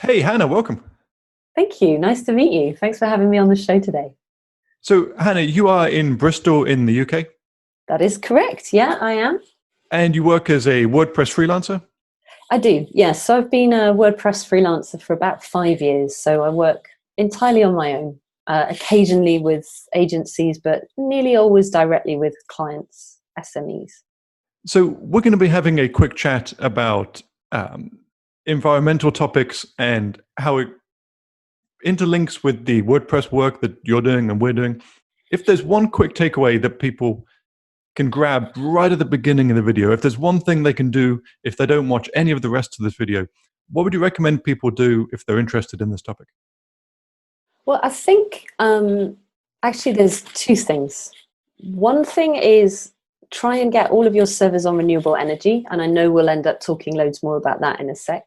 Hey, Hannah, welcome. Thank you. Nice to meet you. Thanks for having me on the show today. So, Hannah, you are in Bristol in the UK, That is correct. Yeah, I am. and you work as a WordPress freelancer? I do. Yes. So I've been a WordPress freelancer for about 5 years. So I work entirely on my own, occasionally with agencies, but nearly always directly with clients, SMEs. So, we're going to be having a quick chat about environmental topics and how it interlinks with the WordPress work that you're doing and we're doing. If there's one quick takeaway that people can grab right at the beginning of the video, if there's one thing they can do if they don't watch any of the rest of this video, what would you recommend people do if they're interested in this topic? Well, I think actually there's two things. One thing is try and get all of your servers on renewable energy. And I know we'll end up talking loads more about that in a sec.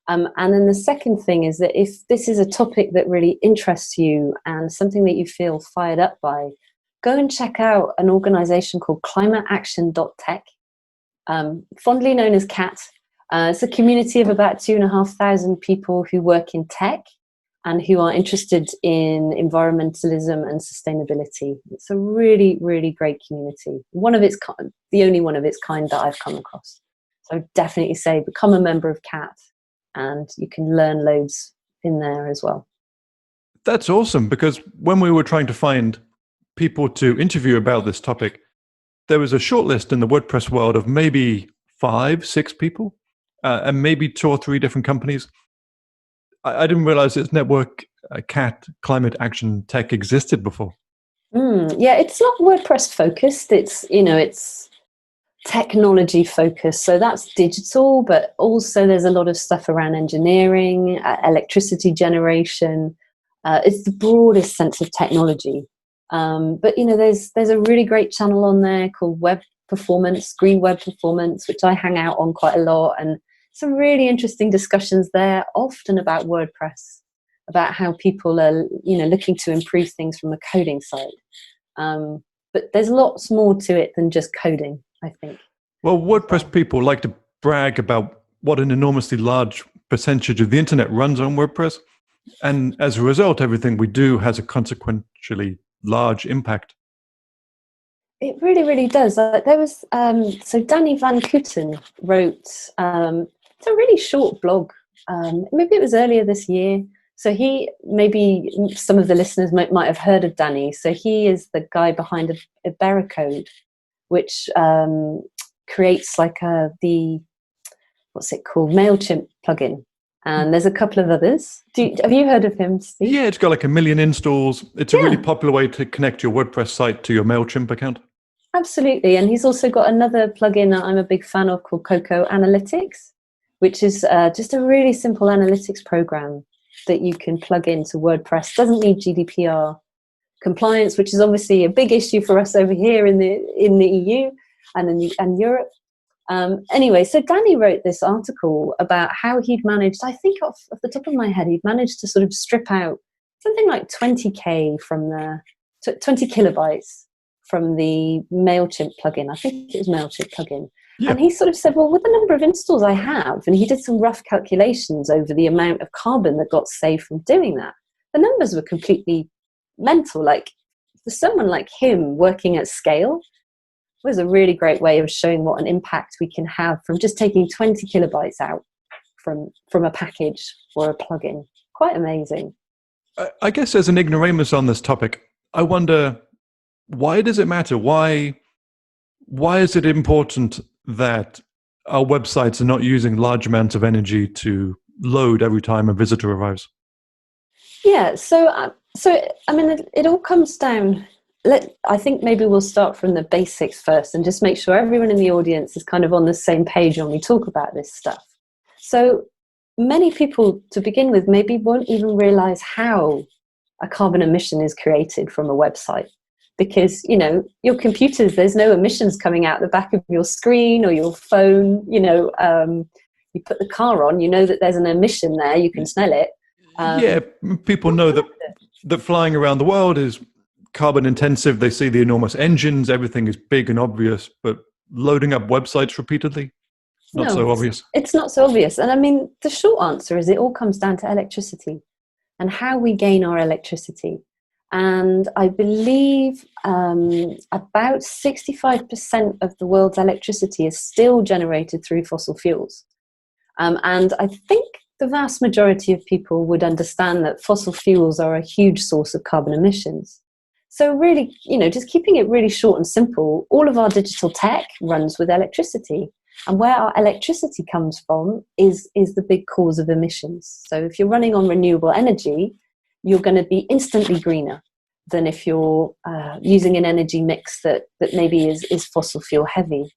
And then the second thing is that if this is a topic that really interests you and something that you feel fired up by, go and check out an organization called climateaction.tech, fondly known as CAT. It's a community of about 2,500 people who work in tech and who are interested in environmentalism and sustainability. It's a really, really great community. One of its kind, the only one of its kind that I've come across. So I would definitely say become a member of CAT and you can learn loads in there as well. That's awesome, because when we were trying to find people to interview about this topic, there was a short list in the WordPress world of maybe 5, 6 people, and maybe 2 or 3 different companies. I didn't realize its network, CAT, Climate Action Tech, existed before. Yeah, it's not WordPress focused. It's technology focused. So that's digital, but also there's a lot of stuff around engineering, electricity generation. It's the broadest sense of technology. But there's a really great channel on there called Web Performance, Green Web Performance, which I hang out on quite a lot, and some really interesting discussions there, often about WordPress, about how people are looking to improve things from a coding side. But there's lots more to it than just coding, I think. Well, WordPress people like to brag about what an enormously large percentage of the internet runs on WordPress, and as a result, everything we do has a consequentially large impact. It really, really does. There was so Danny Van Kooten wrote it's a really short blog. Maybe it was earlier this year. So maybe some of the listeners might have heard of Danny. So he is the guy behind a Barricode, which creates like what's it called, Mailchimp plugin. And there's a couple of others. Have you heard of him, Steve? Yeah, it's got like 1 million installs. It's a really popular way to connect your WordPress site to your Mailchimp account. Absolutely. And he's also got another plugin that I'm a big fan of called Cocoa Analytics, which is just a really simple analytics program that you can plug into WordPress. Doesn't need GDPR compliance, which is obviously a big issue for us over here in the EU and Europe. Anyway, so Danny wrote this article about how he'd managed, I think off the top of my head, he'd managed to sort of strip out something like 20K from 20 kilobytes from the Mailchimp plugin. I think it was Mailchimp plugin. Yeah. And he sort of said, well, with the number of installs I have, and he did some rough calculations over the amount of carbon that got saved from doing that, the numbers were completely mental. Like, for someone like him working at scale, was a really great way of showing what an impact we can have from just taking 20 kilobytes out from a package or a plugin. Quite amazing. I guess as an ignoramus on this topic, I wonder, why does it matter? Why is it important that our websites are not using large amounts of energy to load every time a visitor arrives? Yeah, so I mean, it all comes down. I think maybe we'll start from the basics first and just make sure everyone in the audience is kind of on the same page when we talk about this stuff. So many people, to begin with, maybe won't even realize how a carbon emission is created from a website. Because, your computers, there's no emissions coming out the back of your screen or your phone. You put the car on, you know that there's an emission there, you can smell it. Yeah, people know that flying around the world is carbon intensive. They see the enormous engines, everything is big and obvious, but loading up websites repeatedly? not No, so obvious. it's not so obvious. And I mean, the short answer is it all comes down to electricity and how we gain our electricity. And I believe about 65% of the world's electricity is still generated through fossil fuels. And I think the vast majority of people would understand that fossil fuels are a huge source of carbon emissions. So really, just keeping it really short and simple, all of our digital tech runs with electricity. And where our electricity comes from is the big cause of emissions. So if you're running on renewable energy, you're going to be instantly greener than if you're using an energy mix that maybe is fossil fuel heavy.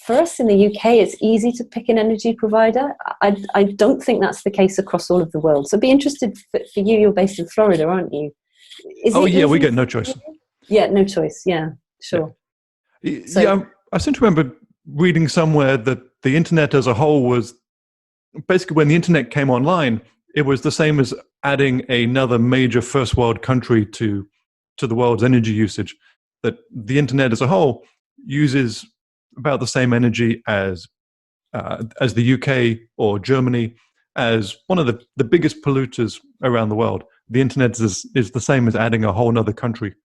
For us in the UK, it's easy to pick an energy provider. I don't think that's the case across all of the world. So I'd be interested for you, you're based in Florida, aren't you? We get no choice. Yeah, no choice. Yeah, sure. Yeah, I seem to remember reading somewhere that the internet as a whole was basically, when the internet came online, it was the same as adding another major first world country to the world's energy usage. That the internet as a whole uses about the same energy as the UK or Germany, as one of the biggest polluters around the world. The internet is the same as adding a whole other country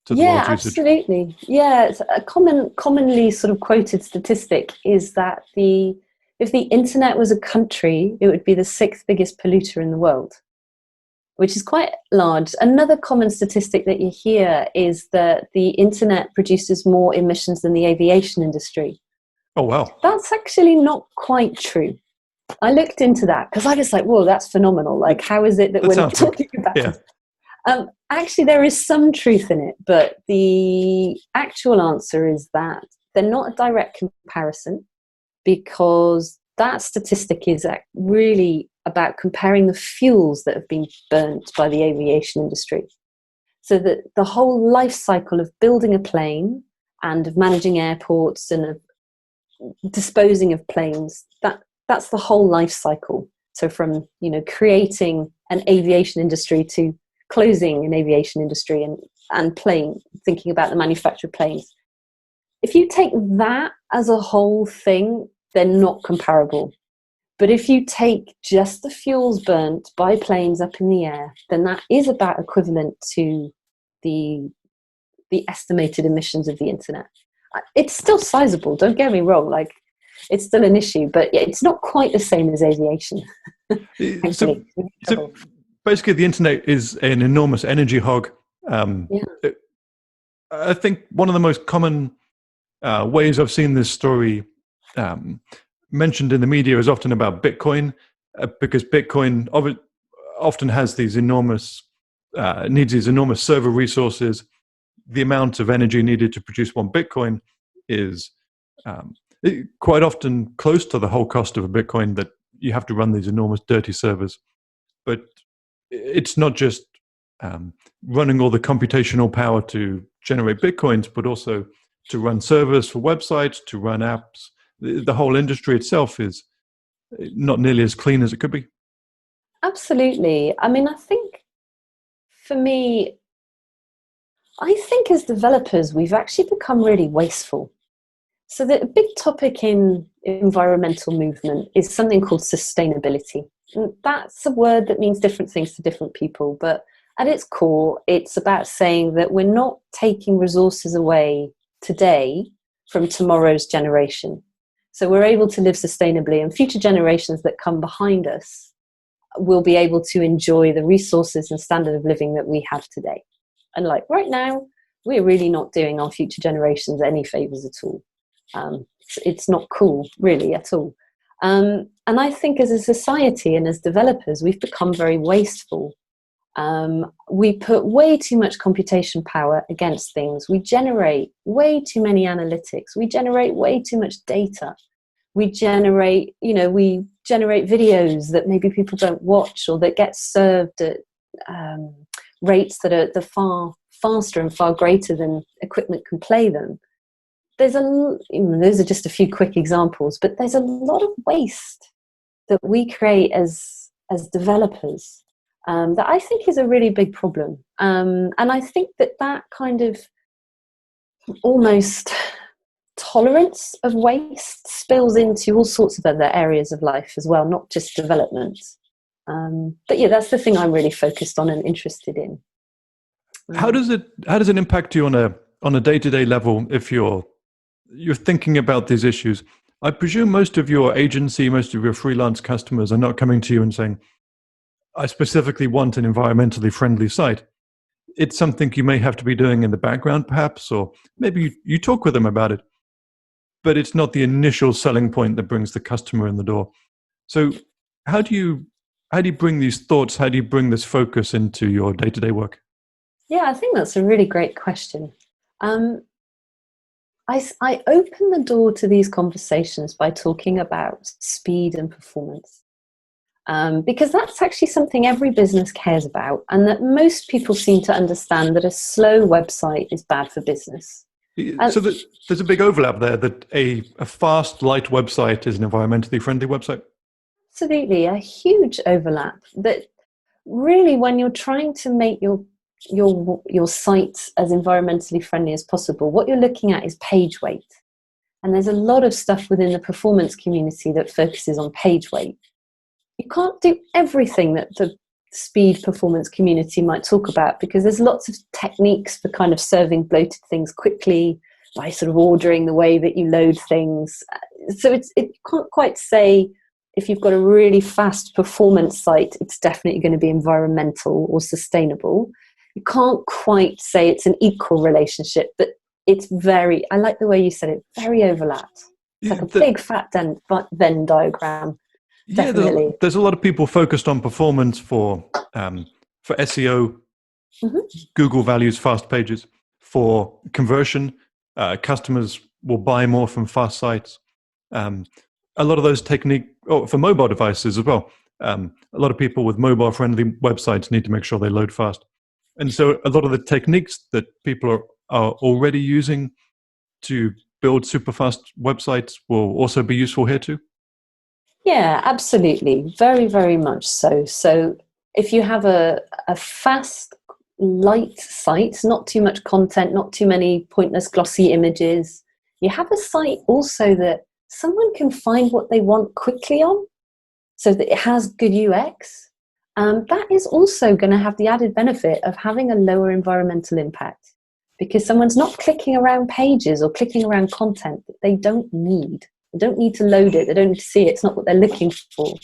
to the world's usage. Absolutely. Yeah, it's a commonly sort of quoted statistic is that if the internet was a country, it would be the 6th biggest polluter in the world, which is quite large. Another common statistic that you hear is that the internet produces more emissions than the aviation industry. Oh, wow. That's actually not quite true. I looked into that because I was like, whoa, that's phenomenal. Like, how is it that we're not talking about it? Actually, there is some truth in it, but the actual answer is that they're not a direct comparison, because that statistic is really about comparing the fuels that have been burnt by the aviation industry. So that the whole life cycle of building a plane and of managing airports and of disposing of planes, that's the whole life cycle. So from creating an aviation industry to closing an aviation industry and thinking about the manufacture of planes. If you take that as a whole thing, they're not comparable. But if you take just the fuels burnt by planes up in the air, then that is about equivalent to the estimated emissions of the internet. It's still sizable, don't get me wrong, like it's still an issue, but it's not quite the same as aviation. So basically the internet is an enormous energy hog. I think one of the most common ways I've seen this story mentioned in the media is often about Bitcoin, because Bitcoin often has these enormous needs these enormous server resources. The amount of energy needed to produce one Bitcoin is quite often close to the whole cost of a Bitcoin, that you have to run these enormous dirty servers. But it's not just running all the computational power to generate Bitcoins, but also to run servers for websites, to run apps. The whole industry itself is not nearly as clean as it could be. Absolutely. I mean, I think for me, as developers, we've actually become really wasteful. So the big topic in environmental movement is something called sustainability. And that's a word that means different things to different people, but at its core, it's about saying that we're not taking resources away today from tomorrow's generation. So we're able to live sustainably, and future generations that come behind us will be able to enjoy the resources and standard of living that we have today. And like right now, we're really not doing our future generations any favors at all. It's not cool, really, at all. And I think as a society and as developers, we've become very wasteful. We put way too much computation power against things. We generate way too many analytics. We generate way too much data. We generate videos that maybe people don't watch, or that get served at rates that are far faster and far greater than equipment can play them. Those are just a few quick examples, but there's a lot of waste that we create as developers that I think is a really big problem. And I think that kind of almost tolerance of waste spills into all sorts of other areas of life as well, not just development. But yeah, that's the thing I'm really focused on and interested in. How does it impact you on a day-to-day level if you're thinking about these issues? I presume most of your agency, most of your freelance customers are not coming to you and saying, I specifically want an environmentally friendly site. It's something you may have to be doing in the background, perhaps, or maybe you talk with them about it, but it's not the initial selling point that brings the customer in the door. So how do you bring these thoughts, how do you bring this focus into your day-to-day work? Yeah, I think that's a really great question. I open the door to these conversations by talking about speed and performance. Because that's actually something every business cares about, and that most people seem to understand that a slow website is bad for business. So there's a big overlap there, that a fast, light website is an environmentally friendly website? Absolutely, a huge overlap. That really, when you're trying to make your site as environmentally friendly as possible, what you're looking at is page weight. And there's a lot of stuff within the performance community that focuses on page weight. You can't do everything that the speed performance community might talk about, because there's lots of techniques for kind of serving bloated things quickly by sort of ordering the way that you load things. So it can't quite say if you've got a really fast performance site, it's definitely going to be environmental or sustainable. You can't quite say it's an equal relationship, but it's very, I like the way you said it, very overlapped. It's like a big fat Venn diagram. Yeah, there's a lot of people focused on performance for SEO, Google values fast pages. For conversion, customers will buy more from fast sites. A lot of those for mobile devices as well. A lot of people with mobile-friendly websites need to make sure they load fast. And so a lot of the techniques that people are already using to build super fast websites will also be useful here too. Yeah, absolutely. Very, very much so. So if you have a fast, light site, not too much content, not too many pointless glossy images, you have a site also that someone can find what they want quickly on, so that it has good UX. That is also going to have the added benefit of having a lower environmental impact, because someone's not clicking around pages or clicking around content that they don't need. They don't need to load it. They don't need to see it. It's not what they're looking for.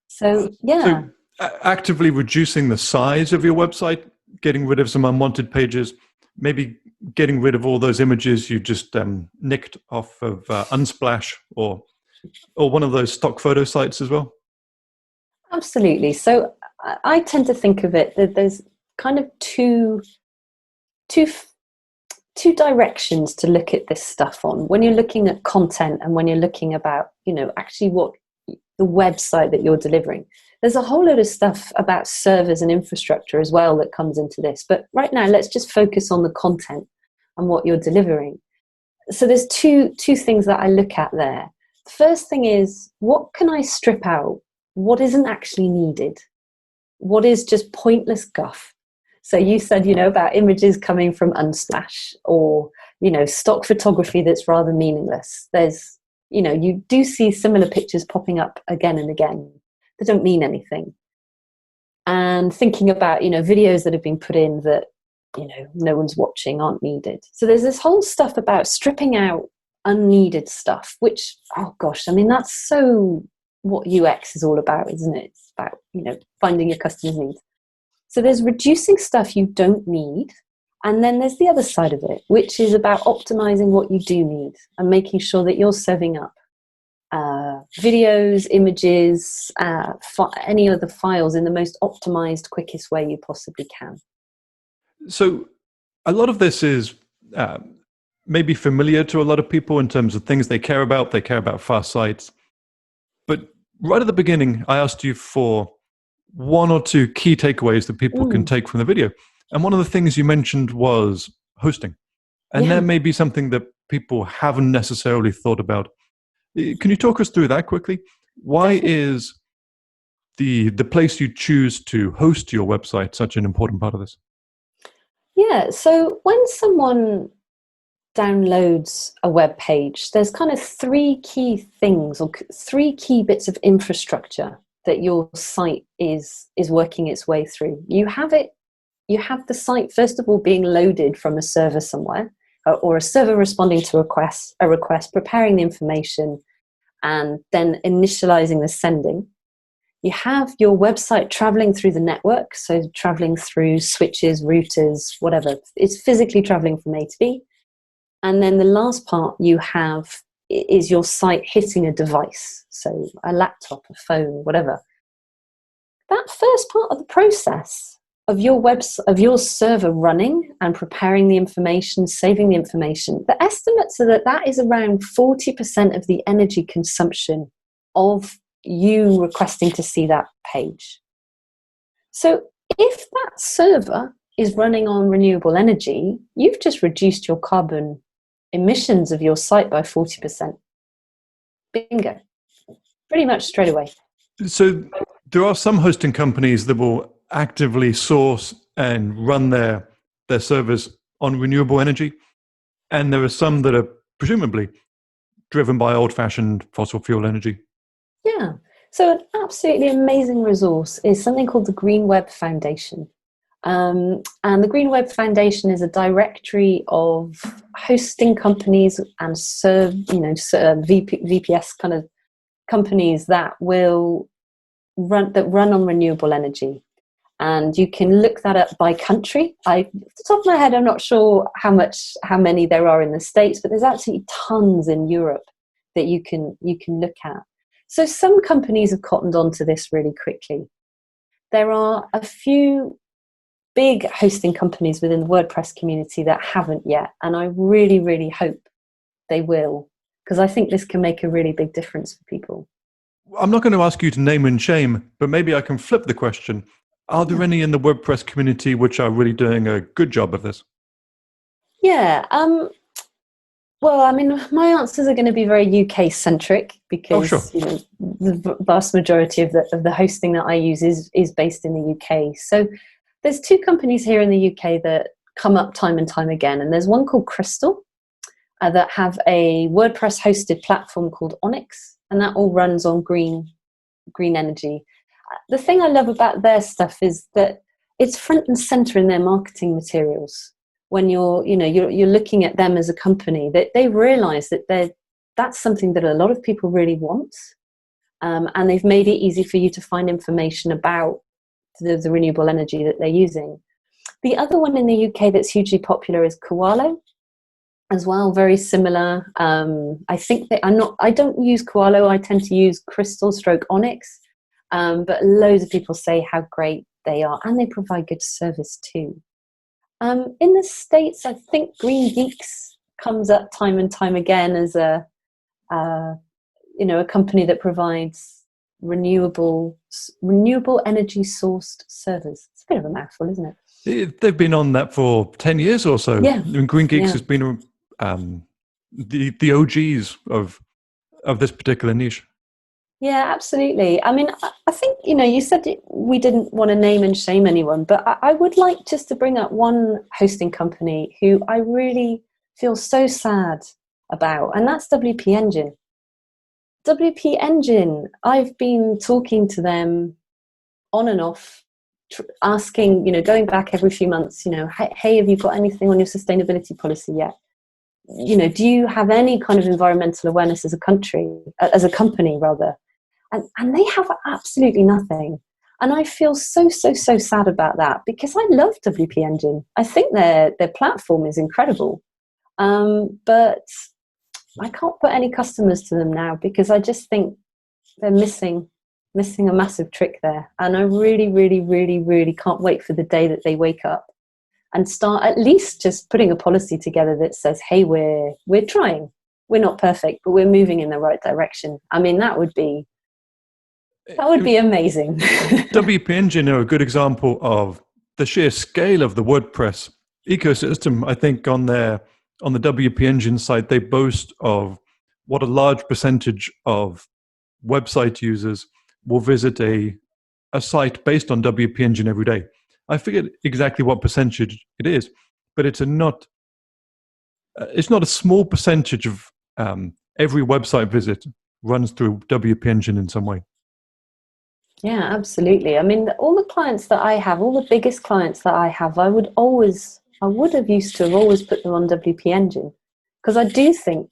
So, yeah. So actively reducing the size of your website, getting rid of some unwanted pages, maybe getting rid of all those images you just nicked off of Unsplash or one of those stock photo sites as well? Absolutely. So I tend to think of it that there's kind of two directions to look at this stuff on when you're looking at content and when you're looking about, actually what the website that you're delivering. There's a whole load of stuff about servers and infrastructure as well that comes into this. But right now, let's just focus on the content and what you're delivering. So there's two things that I look at there. The first thing is, what can I strip out? What isn't actually needed? What is just pointless guff? So you said, about images coming from Unsplash or, stock photography that's rather meaningless. There's, you do see similar pictures popping up again and again. They don't mean anything. And thinking about, videos that have been put in that, no one's watching, aren't needed. So there's this whole stuff about stripping out unneeded stuff, which, oh gosh, that's so what UX is all about, isn't it? It's about, finding your customers' needs. So there's reducing stuff you don't need. And then there's the other side of it, which is about optimizing what you do need and making sure that you're serving up videos, images, any other files in the most optimized, quickest way you possibly can. So a lot of this is maybe familiar to a lot of people in terms of things they care about. They care about fast sites. But right at the beginning, I asked you for one or two key takeaways that people can take from the video. And one of the things you mentioned was hosting. And that may be something that people haven't necessarily thought about. Can you talk us through that quickly? Why is the place you choose to host your website such an important part of this? Yeah, so when someone downloads a web page, there's kind of three key things or three key bits of infrastructure that your site is working its way through. You have the site, first of all, being loaded from a server somewhere, or a server responding to a request, preparing the information, and then initializing the sending. You have your website traveling through the network, so traveling through switches, routers, whatever. It's physically traveling from A to B. And then the last part you have is your site hitting a device, so a laptop, a phone, whatever. That first part of the process of your server running and preparing the information, saving the information, the estimates are that is around 40% of the energy consumption of you requesting to see that page. So if that server is running on renewable energy, you've just reduced your carbon emissions of your site by 40%. Bingo. Pretty much straight away. So there are some hosting companies that will actively source and run their servers on renewable energy. And there are some that are presumably driven by old-fashioned fossil fuel energy. Yeah. So an absolutely amazing resource is something called the Green Web Foundation. And the Green Web Foundation is a directory of hosting companies and VPS kind of companies that will run on renewable energy. And you can look that up by country. Off the top of my head, I'm not sure how many there are in the States, but there's absolutely tons in Europe that you can look at. So some companies have cottoned on to this really quickly. There are a few big hosting companies within the WordPress community that haven't yet, and I really, really hope they will, because I think this can make a really big difference for people. I'm not going to ask you to name and shame, but maybe I can flip the question. Are there any in the WordPress community which are really doing a good job of this? Yeah. Well, I mean, my answers are going to be very UK centric because the vast majority of the hosting that I use is based in the UK. So there's two companies here in the UK that come up time and time again, and there's one called Crystal that have a WordPress hosted platform called Onyx, and that all runs on green energy. The thing I love about their stuff is that it's front and center in their marketing materials. When you're looking at them as a company, that they realize that that's something that a lot of people really want, and they've made it easy for you to find information about the renewable energy that they're using. The other one in the UK that's hugely popular is Koalo as well, very similar. I think I don't use Koalo, I tend to use Crystal / Onyx, but loads of people say how great they are, and they provide good service too. In the States, I think Green Geeks comes up time and time again as a company that provides renewable energy sourced servers. It's a bit of a mouthful, isn't it? They've been on that for 10 years or so. Yeah. Green Geeks has been the OGs of this particular niche. Yeah, absolutely. I mean, I think, you said we didn't want to name and shame anyone, but I would like just to bring up one hosting company who I really feel so sad about, and that's WP Engine. WP Engine, I've been talking to them on and off, asking, going back every few months, hey, have you got anything on your sustainability policy yet? Do you have any kind of environmental awareness as a company rather? And they have absolutely nothing. And I feel so sad about that, because I love WP Engine. I think their platform is incredible. But I can't put any customers to them now, because I just think they're missing a massive trick there. And I really, really, really, really can't wait for the day that they wake up and start at least just putting a policy together that says, hey, we're trying. We're not perfect, but we're moving in the right direction. I mean, that would be amazing. WP Engine are a good example of the sheer scale of the WordPress ecosystem. I think on the WP Engine site, they boast of what a large percentage of website users will visit a site based on WP Engine every day. I forget exactly what percentage it is, but it's a not it's not a small percentage of every website visit runs through WP Engine in some way. Yeah, absolutely. I mean, all the clients that I have, all the biggest clients that I have, I would have used to have always put them on WP Engine, because I do think,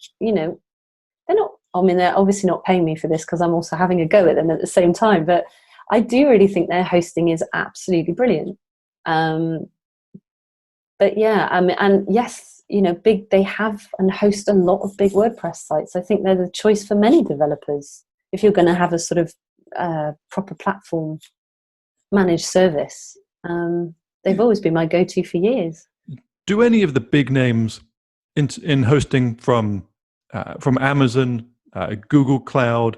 they're obviously not paying me for this because I'm also having a go at them at the same time, but I do really think their hosting is absolutely brilliant. But yeah, and yes, they have and host a lot of big WordPress sites. I think they're the choice for many developers if you're going to have a sort of proper platform managed service. They've always been my go-to for years. Do any of the big names in hosting from Amazon, Google Cloud,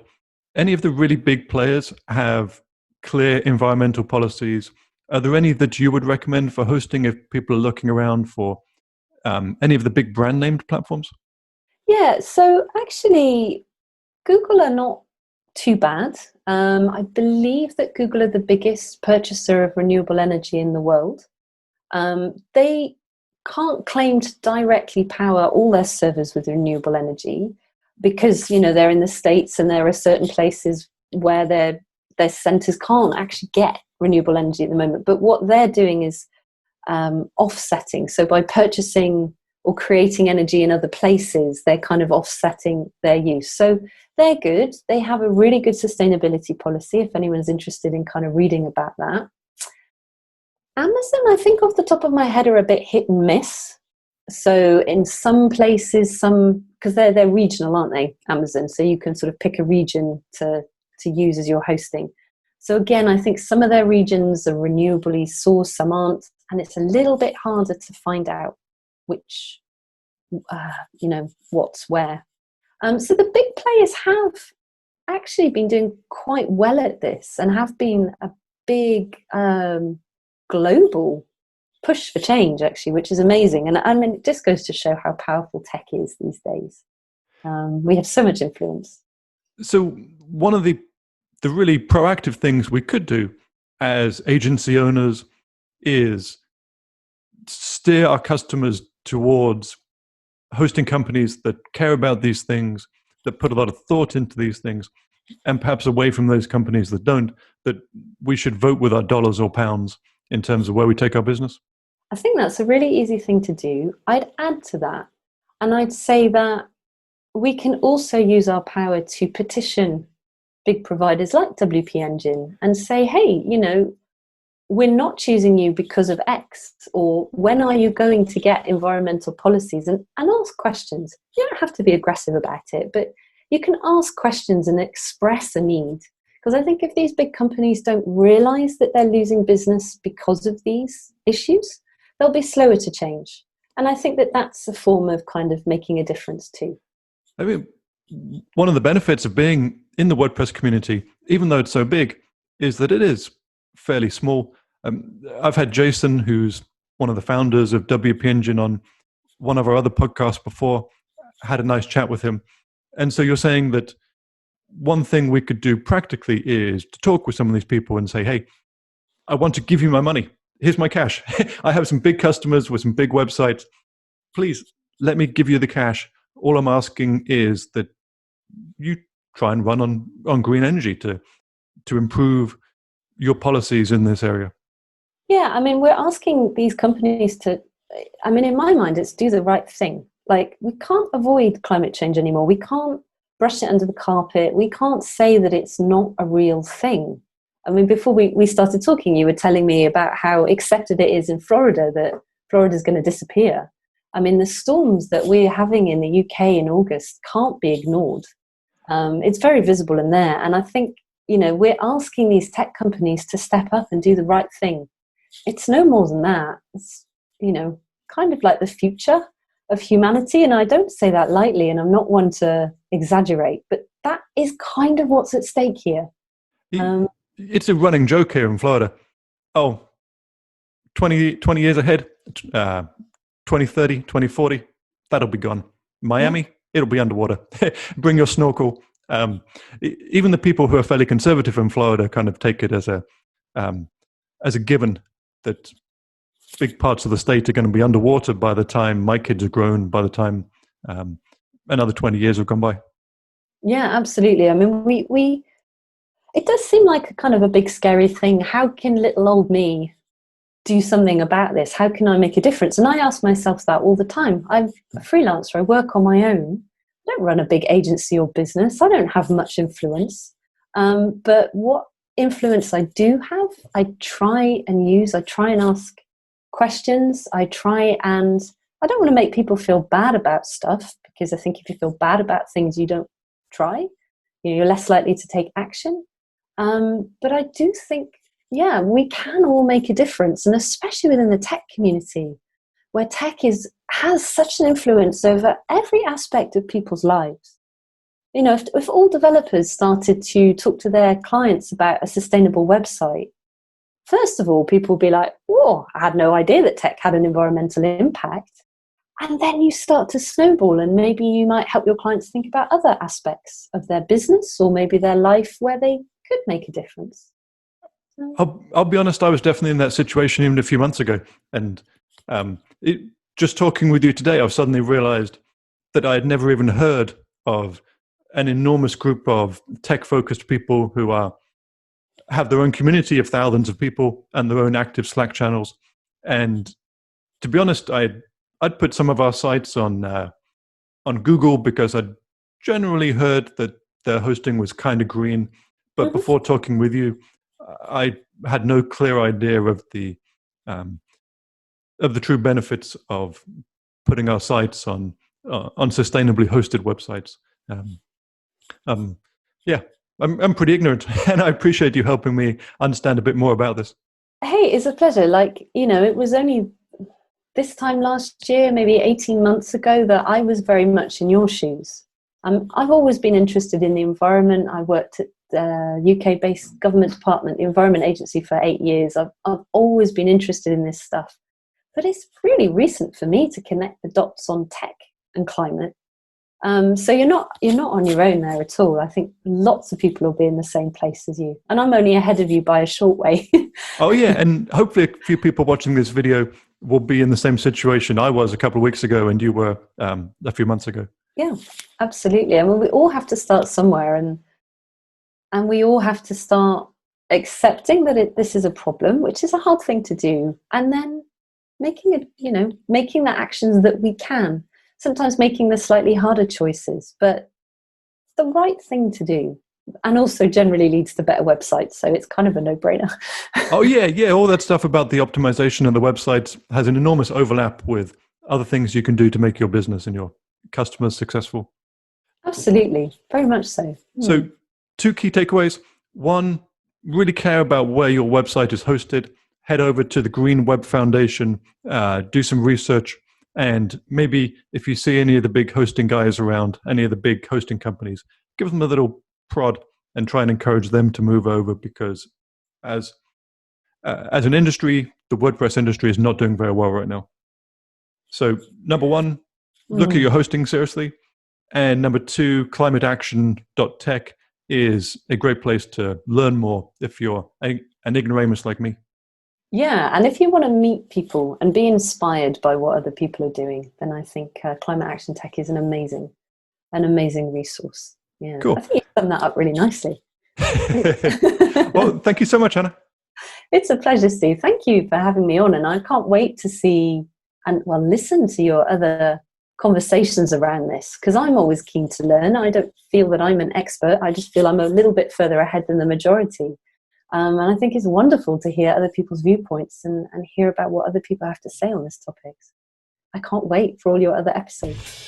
any of the really big players have clear environmental policies? Are there any that you would recommend for hosting if people are looking around for any of the big brand named platforms? Yeah, so actually, Google are not too bad. I believe that Google are the biggest purchaser of renewable energy in the world. They can't claim to directly power all their servers with renewable energy because, they're in the States and there are certain places where their centers can't actually get renewable energy at the moment. But what they're doing is offsetting. So by purchasing or creating energy in other places, they're kind of offsetting their use. So they're good. They have a really good sustainability policy, if anyone's interested in kind of reading about that. Amazon, I think off the top of my head, are a bit hit and miss. So in some places, because they're regional, aren't they, Amazon? So you can sort of pick a region to use as your hosting. So again, I think some of their regions are renewably sourced, some aren't, and it's a little bit harder to find out which, what's where. So the big players have actually been doing quite well at this and have been a big global push for change, actually, which is amazing. And I mean, it just goes to show how powerful tech is these days. We have so much influence. So one of the really proactive things we could do as agency owners is steer our customers towards hosting companies that care about these things, that put a lot of thought into these things, and perhaps away from those companies that don't, that we should vote with our dollars or pounds in terms of where we take our business? I think that's a really easy thing to do. I'd add to that, and I'd say that we can also use our power to petition big providers like WP Engine and say, hey, we're not choosing you because of X, or when are you going to get environmental policies, and ask questions. You don't have to be aggressive about it, but you can ask questions and express a need. Because I think if these big companies don't realize that they're losing business because of these issues, they'll be slower to change. And I think that that's a form of kind of making a difference too. I mean, one of the benefits of being in the WordPress community, even though it's so big, is that it is fairly small. I've had Jason, who's one of the founders of WP Engine, on one of our other podcasts before, had a nice chat with him. And so you're saying that one thing we could do practically is to talk with some of these people and say, hey, I want to give you my money. Here's my cash. I have some big customers with some big websites. Please let me give you the cash. All I'm asking is that you try and run on green energy to improve your policies in this area. Yeah, I mean, we're asking these companies to, I mean, in my mind, it's do the right thing. Like, we can't avoid climate change anymore. We can't brush it under the carpet. We can't say that it's not a real thing. I mean, before we started talking, you were telling me about how accepted it is in Florida that Florida's going to disappear. I mean, the storms that we're having in the UK in August can't be ignored. It's very visible in there. And I think, we're asking these tech companies to step up and do the right thing. It's no more than that. It's, kind of like the future of humanity. And I don't say that lightly, and I'm not one to exaggerate, but that is kind of what's at stake here. It's a running joke here in Florida. 20 years ahead, 2030, 2040, that'll be gone. Miami, it'll be underwater. Bring your snorkel. Even the people who are fairly conservative in Florida kind of take it as a given that big parts of the state are going to be underwater by the time my kids are grown, by the time another 20 years have gone by. Yeah, absolutely. I mean, it does seem like a kind of a big scary thing. How can little old me do something about this? How can I make a difference? And I ask myself that all the time. I'm a freelancer. I work on my own. I don't run a big agency or business. I don't have much influence. But what influence I do have, I try and use. I try and ask questions. I don't want to make people feel bad about stuff, because I think if you feel bad about things, you don't try. You're less likely to take action. But I do think, yeah, we can all make a difference, and especially within the tech community, where tech has such an influence over every aspect of people's lives. You know, if all developers started to talk to their clients about a sustainable website, first of all, people would be like, "Whoa, I had no idea that tech had an environmental impact." And then you start to snowball, and maybe you might help your clients think about other aspects of their business or maybe their life where they could make a difference. I'll be honest, I was definitely in that situation even a few months ago. And just talking with you today, I've suddenly realized that I had never even heard of an enormous group of tech-focused people who have their own community of thousands of people and their own active Slack channels. And to be honest, I'd put some of our sites on Google because I'd generally heard that their hosting was kind of green. But before talking with you, I had no clear idea of the true benefits of putting our sites on sustainably hosted websites. Yeah, I'm pretty ignorant, and I appreciate you helping me understand a bit more about this. Hey, it's a pleasure. It was only this time last year, maybe 18 months ago, that I was very much in your shoes. I've always been interested in the environment. I worked at the UK-based government department, the Environment Agency, for 8 years. I've always been interested in this stuff. But it's really recent for me to connect the dots on tech and climate. So you're not on your own there at all. I think lots of people will be in the same place as you. And I'm only ahead of you by a short way. Oh, yeah. And hopefully a few people watching this video will be in the same situation I was a couple of weeks ago and you were a few months ago. Yeah, absolutely. I mean, we all have to start somewhere, and we all have to start accepting that this is a problem, which is a hard thing to do, and then making the actions that we can. Sometimes making the slightly harder choices, but the right thing to do, and also generally leads to better websites. So it's kind of a no-brainer. Oh, yeah. All that stuff about the optimization of the websites has an enormous overlap with other things you can do to make your business and your customers successful. Absolutely. Very much so. So 2 key takeaways. 1, really care about where your website is hosted. Head over to the Green Web Foundation, do some research, and maybe if you see any of the big hosting guys around, any of the big hosting companies, give them a little prod and try and encourage them to move over, because as an industry, the WordPress industry is not doing very well right now. So number 1, look at your hosting seriously. And number 2, climateaction.tech is a great place to learn more if you're an ignoramus like me. Yeah, and if you want to meet people and be inspired by what other people are doing, then I think Climate Action Tech is an amazing resource. Yeah, cool. I think you've done that up really nicely. Well, thank you so much, Anna. It's a pleasure, Steve. Thank you for having me on, and I can't wait to see and listen to your other conversations around this, because I'm always keen to learn. I don't feel that I'm an expert. I just feel I'm a little bit further ahead than the majority. And I think it's wonderful to hear other people's viewpoints and hear about what other people have to say on this topic. I can't wait for all your other episodes.